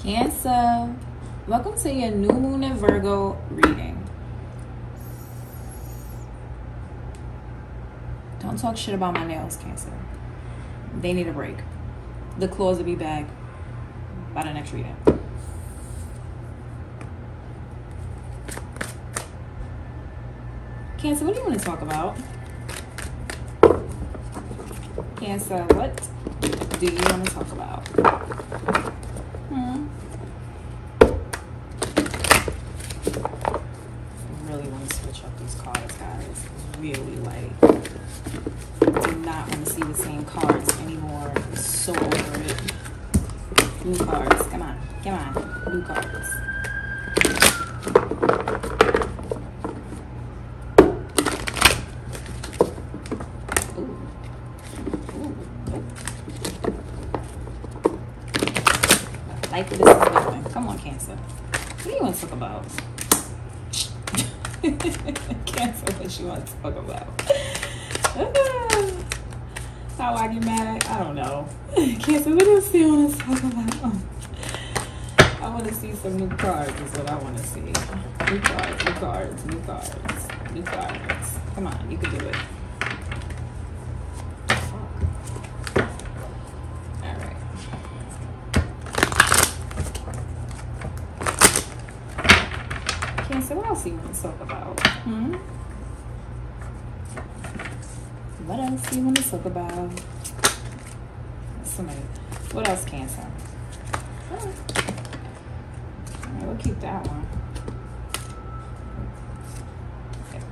Cancer, welcome to your new moon in Virgo reading. Don't talk shit about my nails, Cancer. They need a break. The claws will be back by the next reading. Cancer, what do you want to talk about? Cancer, what do you want to talk about? Really want to switch up these cards, guys. Really, like, do not want to see the same cards anymore. I'm so over it. New cards, come on, new cards. Like this is going. Come on, Cancer. What do you want to talk about? Cancer, what you want to talk about? How I get mad? I don't know. Cancer, what else do you want to talk about? I want to see some new cards is what I want to see. New cards, new cards, new cards, new cards. Come on, you can do it. So what else do you want to talk about? What else do you want to talk about? Somebody. What else, Cancer? Alright, we'll keep that one. Okay.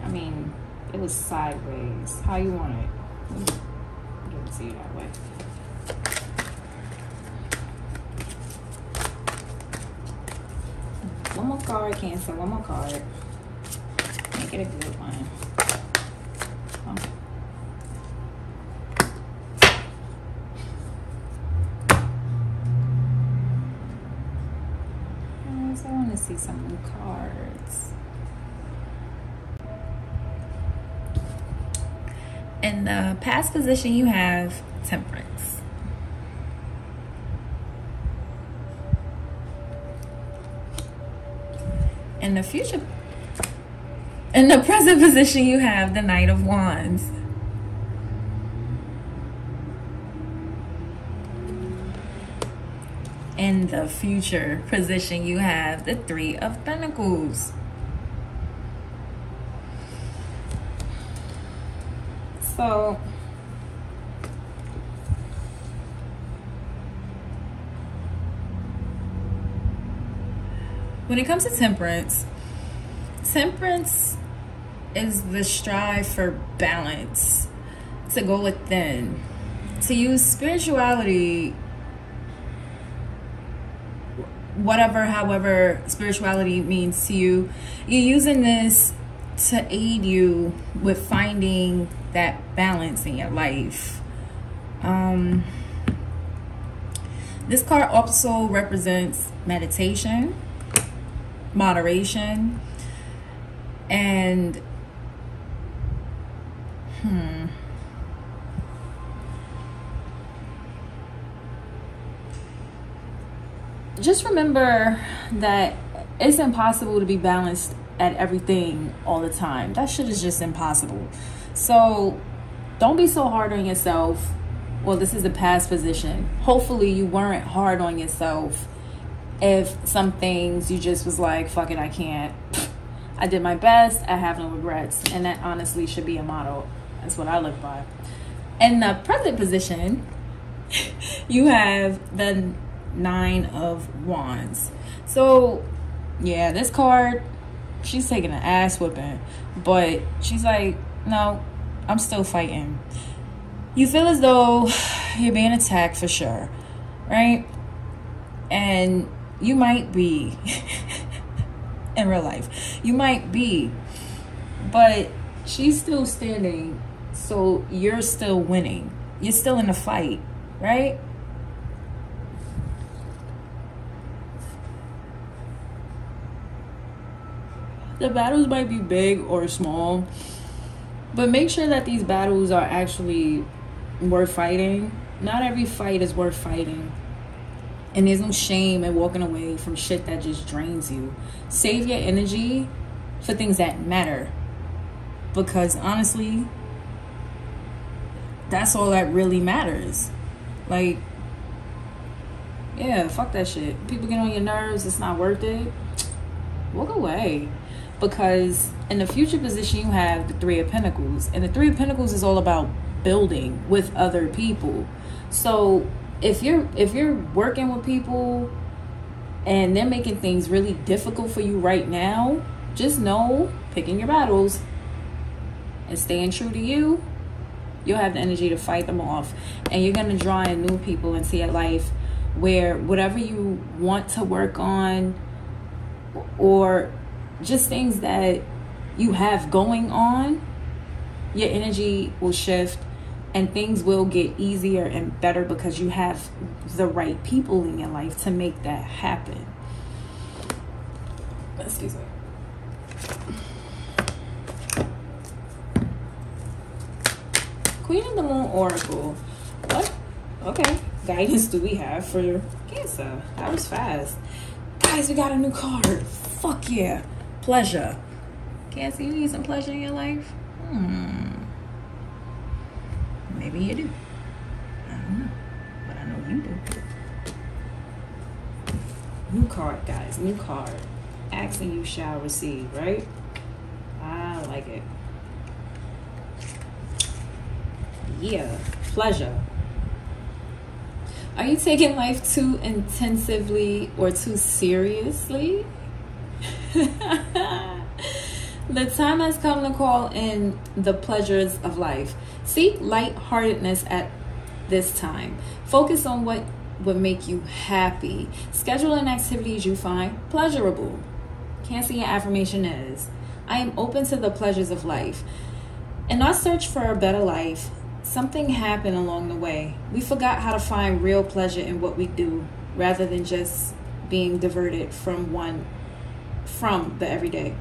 I mean, it was sideways. How you want it? Give it to you that way. One more card, Cancer. One more card. Make it a good one. So I want to see some new cards. In the past position, you have Temperance. In the future, in the present position, you have the Knight of Wands. In the future position, you have the Three of Pentacles. So, when it comes to Temperance, Temperance is the strive for balance, to go within, to use spirituality, however spirituality means to you. You're using this to aid you with finding that balance in your life. This card also represents meditation, moderation, and just remember that it's impossible to be balanced at everything all the time. That shit is just impossible. So don't be so hard on yourself. Well, this is the past position. Hopefully you weren't hard on yourself. If some things you just was like, fuck it, I can't. I did my best. I have no regrets. And that honestly should be a motto. That's what I live by. In the present position, you have the Nine of Wands. So, yeah, this card, she's taking an ass whipping. But she's like, no, I'm still fighting. You feel as though you're being attacked for sure, right? And you might be in real life. You might be. But she's still standing. So you're still winning. You're still in the fight, right? The battles might be big or small, but make sure that these battles are actually worth fighting. Not every fight is worth fighting. And there's no shame in walking away from shit that just drains you. Save your energy for things that matter. Because honestly, that's all that really matters. Like, yeah, fuck that shit. People get on your nerves, it's not worth it. Walk away. Because in the future position, you have the Three of Pentacles. And the Three of Pentacles is all about building with other people. So if you're working with people and they're making things really difficult for you right now, just know, picking your battles and staying true to you, you'll have the energy to fight them off. And you're going to draw in new people into your life where whatever you want to work on, or just things that you have going on, your energy will shift and things will get easier and better because you have the right people in your life to make that happen. Excuse me. Queen of the Moon Oracle. What? Okay. Guidance do we have for Cancer? That was fast. Guys, we got a new card. Fuck yeah. Pleasure. Cancer, you need some pleasure in your life? Maybe you do. I don't know. But I know you do. New card, guys. New card. Asking you shall receive, right? I like it. Yeah. Pleasure. Are you taking life too intensively or too seriously? The time has come to call in the pleasures of life. Seek lightheartedness at this time. Focus on what would make you happy. Schedule in activities you find pleasurable. Cancer, your affirmation is, I am open to the pleasures of life. In our search for a better life, something happened along the way. We forgot how to find real pleasure in what we do rather than just being diverted from the everyday.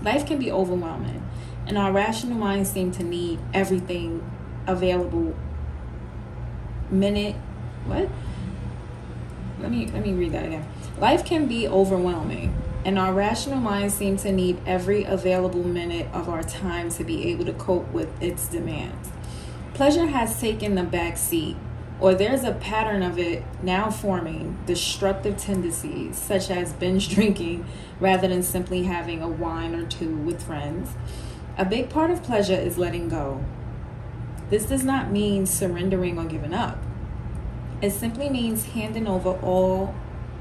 Life can be overwhelming, and our rational minds seem to need everything available minute. What? Let me read that again. Life can be overwhelming, and our rational minds seem to need every available minute of our time to be able to cope with its demands. Pleasure has taken the back seat, or there's a pattern of it now forming destructive tendencies, such as binge drinking rather than simply having a wine or two with friends. A big part of pleasure is letting go. This does not mean surrendering or giving up. It simply means handing over all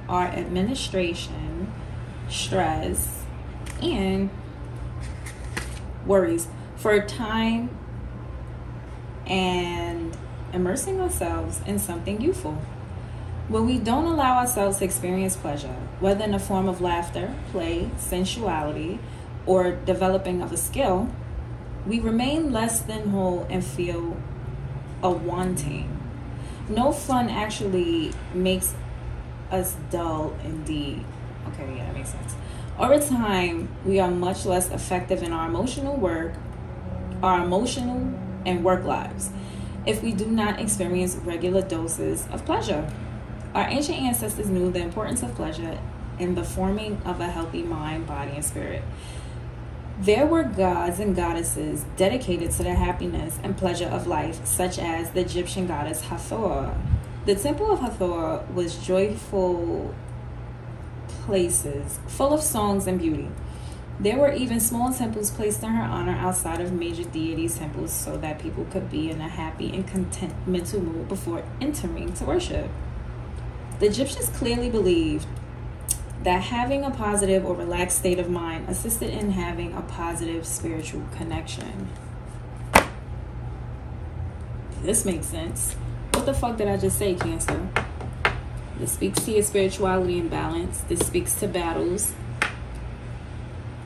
our administration, stress, and worries for a time and immersing ourselves in something youthful. When we don't allow ourselves to experience pleasure, whether in the form of laughter, play, sensuality, or developing of a skill, we remain less than whole and feel a wanting. No fun actually makes us dull indeed. Okay, yeah, that makes sense. Over time, we are much less effective in our emotional and work lives if we do not experience regular doses of pleasure. Our ancient ancestors knew the importance of pleasure in the forming of a healthy mind, body, and spirit. There were gods and goddesses dedicated to the happiness and pleasure of life, such as the Egyptian goddess Hathor. The temple of Hathor was joyful places full of songs and beauty. There were even small temples placed in her honor outside of major deities' temples so that people could be in a happy and content mental mood before entering to worship. The Egyptians clearly believed that having a positive or relaxed state of mind assisted in having a positive spiritual connection. This makes sense. What the fuck did I just say, Cancer? This speaks to your spirituality and balance. This speaks to battles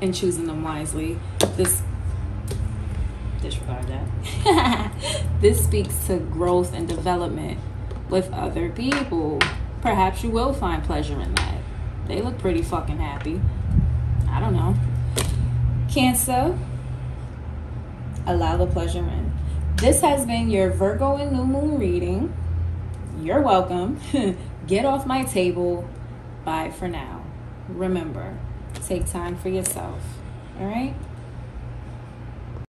and choosing them wisely. Disregard that. This speaks to growth and development with other people. Perhaps you will find pleasure in that. They look pretty fucking happy. I don't know. Cancer, allow the pleasure in. This has been your Virgo and New Moon reading. You're welcome. Get off my table. Bye for now. Remember, take time for yourself. All right?